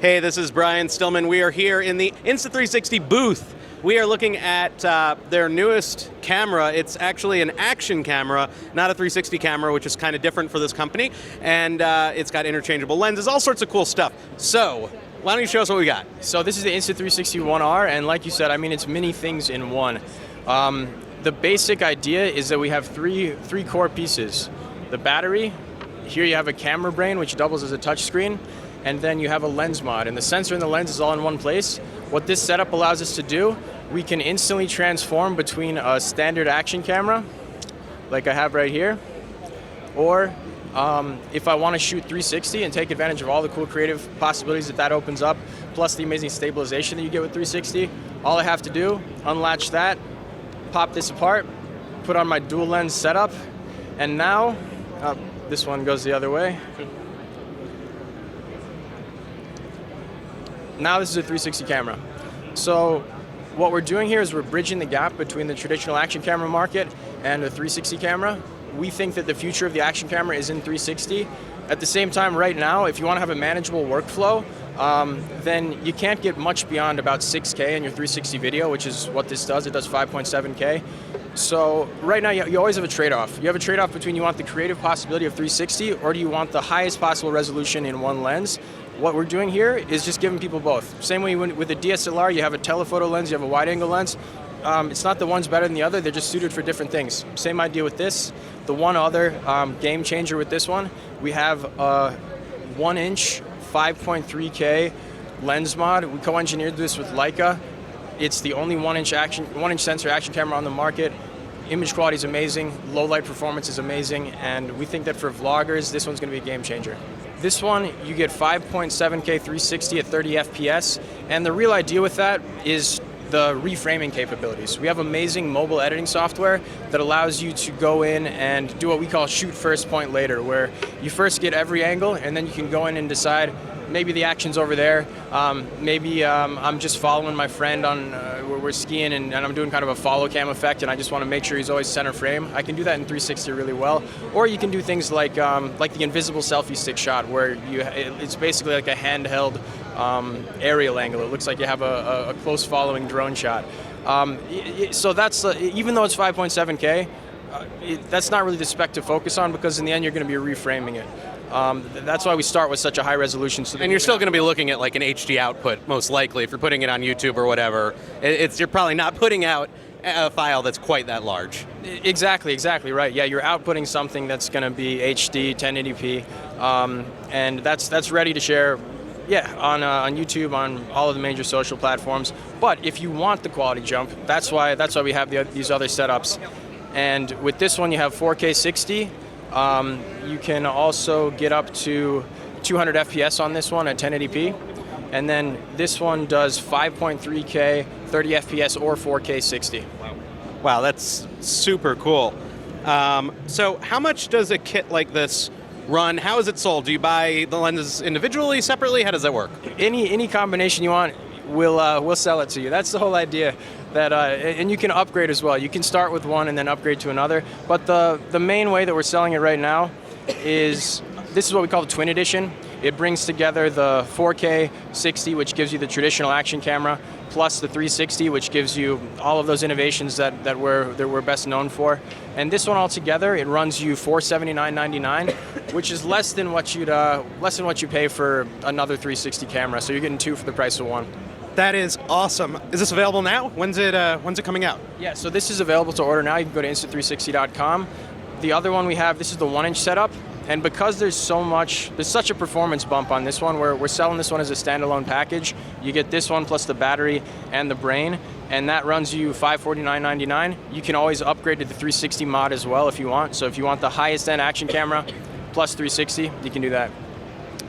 Hey, this is Brian Stillman. We are here in the Insta360 booth. We are looking at their newest camera. It's actually an action camera, not a 360 camera, which is kind of different for this company. And it's got interchangeable lenses, all sorts of cool stuff. So, why don't you show us what we got? So this is the Insta360 ONE R, and like you said, I mean, it's many things in one. The basic idea is that we have three core pieces. The battery, here you have a camera brain, which doubles as a touch screen, and then you have a lens mod, and the sensor and the lens is all in one place. What this setup allows us to do, we can instantly transform between a standard action camera, like I have right here, or if I want to shoot 360 and take advantage of all the cool creative possibilities that opens up, plus the amazing stabilization that you get with 360, all I have to do, unlatch that, pop this apart, put on my dual lens setup, and now, this one goes the other way. Now this is a 360 camera. So what we're doing here is we're bridging the gap between the traditional action camera market and the 360 camera. We think that the future of the action camera is in 360. At the same time, right now, if you want to have a manageable workflow, then you can't get much beyond about 6K in your 360 video, which is what this does. It does 5.7K. So right now, you always have a trade-off. You have a trade-off between you want the creative possibility of 360, or do you want the highest possible resolution in one lens? What we're doing here is just giving people both. Same way with a DSLR, you have a telephoto lens, you have a wide-angle lens. It's not the one's better than the other, they're just suited for different things. Same idea with this. The one other game changer with this one, we have a 1-inch 5.3K lens mod. We co-engineered this with Leica. It's the only 1-inch sensor action camera on the market. Image quality is amazing, low light performance is amazing, and we think that for vloggers, this one's going to be a game changer. This one, you get 5.7K 360 at 30 FPS, and the real idea with that is the reframing capabilities. We have amazing mobile editing software that allows you to go in and do what we call shoot first, point later, where you first get every angle, and then you can go in and decide, maybe the action's over there, maybe I'm just following my friend on, we're skiing and I'm doing kind of a follow cam effect and I just want to make sure he's always center frame. I can do that in 360 really well. Or you can do things like the invisible selfie stick shot, where it's basically like a handheld aerial angle. It looks like you have a close following drone shot. So that's, even though it's 5.7K, that's not really the spec to focus on, because in the end you're going to be reframing it. That's why we start with such a high resolution. So and you're still going to be looking at like an HD output, most likely, if you're putting it on YouTube or whatever. You're probably not putting out a file that's quite that large. Exactly right. Yeah, you're outputting something that's going to be HD, 1080p, and that's ready to share. Yeah, on YouTube, on all of the major social platforms. But if you want the quality jump, that's why we have these other setups. And with this one, you have 4K 60. You can also get up to 200 FPS on this one at 1080p. And then this one does 5.3K, 30 FPS, or 4K 60. Wow, that's super cool. So how much does a kit like this run? How is it sold? Do you buy the lenses individually, separately? How does that work? Any combination you want, we'll sell it to you. That's the whole idea. That and you can upgrade as well. You can start with one and then upgrade to another. But the main way that we're selling it right now is, this is what we call the Twin Edition. It brings together the 4K 60, which gives you the traditional action camera, plus the 360, which gives you all of those innovations that we're best known for. And this one altogether, it runs you $479.99, which is less than what you pay for another 360 camera. So you're getting two for the price of one. That is awesome. Is this available now? When's it coming out? Yeah, so this is available to order now. You can go to insta360.com. The other one we have, this is the 1-inch setup. And because there's such a performance bump on this one, we're selling this one as a standalone package. You get this one plus the battery and the brain, and that runs you $549.99. You can always upgrade to the 360 mod as well if you want. So if you want the highest end action camera plus 360, you can do that.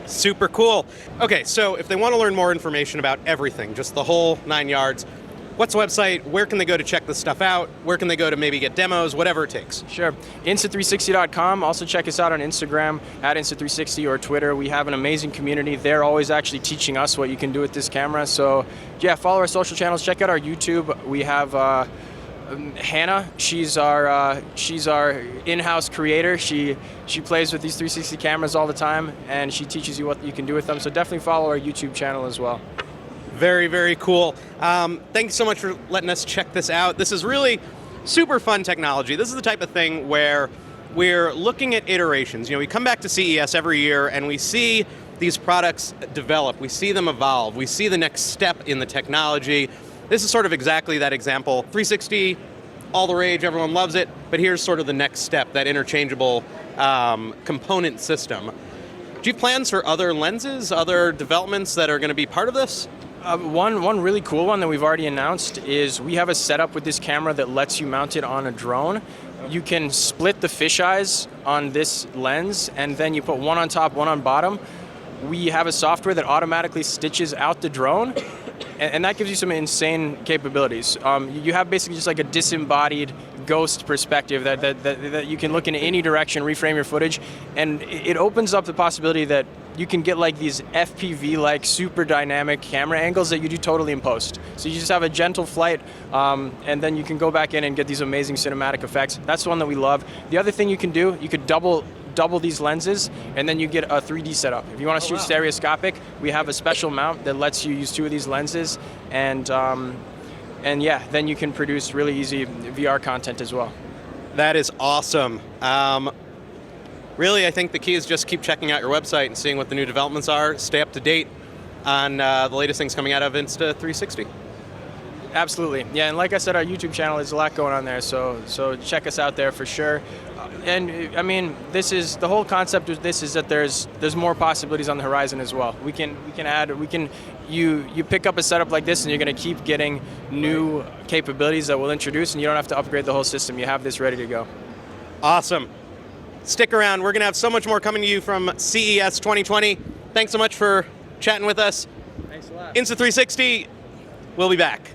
Super cool. Okay, so if they want to learn more information about everything, just the whole 9 yards, what's the website? Where can they go to check this stuff out? Where can they go to maybe get demos, whatever it takes? Sure. Insta360.com. Also check us out on Instagram, at Insta360, or Twitter. We have an amazing community. They're always actually teaching us what you can do with this camera. So yeah, follow our social channels. Check out our YouTube. We have Hannah, she's our in-house creator. She plays with these 360 cameras all the time, and she teaches you what you can do with them. So definitely follow our YouTube channel as well. Very, very cool. Thank you so much for letting us check this out. This is really super fun technology. This is the type of thing where we're looking at iterations. You know, we come back to CES every year and we see these products develop. We see them evolve. We see the next step in the technology. This is sort of exactly that example. 360, all the rage, everyone loves it, but here's sort of the next step, that interchangeable component system. Do you have plans for other lenses, other developments that are going to be part of this? One really cool one that we've already announced is we have a setup with this camera that lets you mount it on a drone. You can split the fisheyes on this lens, and then you put one on top, one on bottom. We have a software that automatically stitches out the drone, and that gives you some insane capabilities. You have basically just like a disembodied ghost perspective that you can look in any direction, reframe your footage, and it opens up the possibility that you can get like these FPV-like super dynamic camera angles that you do totally in post. So you just have a gentle flight, and then you can go back in and get these amazing cinematic effects. That's the one that we love. The other thing you can do, you could double these lenses, and then you get a 3D setup. If you want to shoot stereoscopic, we have a special mount that lets you use 2 of these lenses, and yeah, then you can produce really easy VR content as well. That is awesome. Really, I think the key is just keep checking out your website and seeing what the new developments are. Stay up to date on the latest things coming out of Insta360. Absolutely, yeah, and like I said, our YouTube channel is a lot going on there, so check us out there for sure. And I mean, this is the whole concept of this is that there's more possibilities on the horizon as well. You pick up a setup like this, and you're going to keep getting new capabilities that we'll introduce, and you don't have to upgrade the whole system. You have this ready to go. Awesome. Stick around. We're going to have so much more coming to you from CES 2020. Thanks so much for chatting with us. Thanks a lot. Insta360, we'll be back.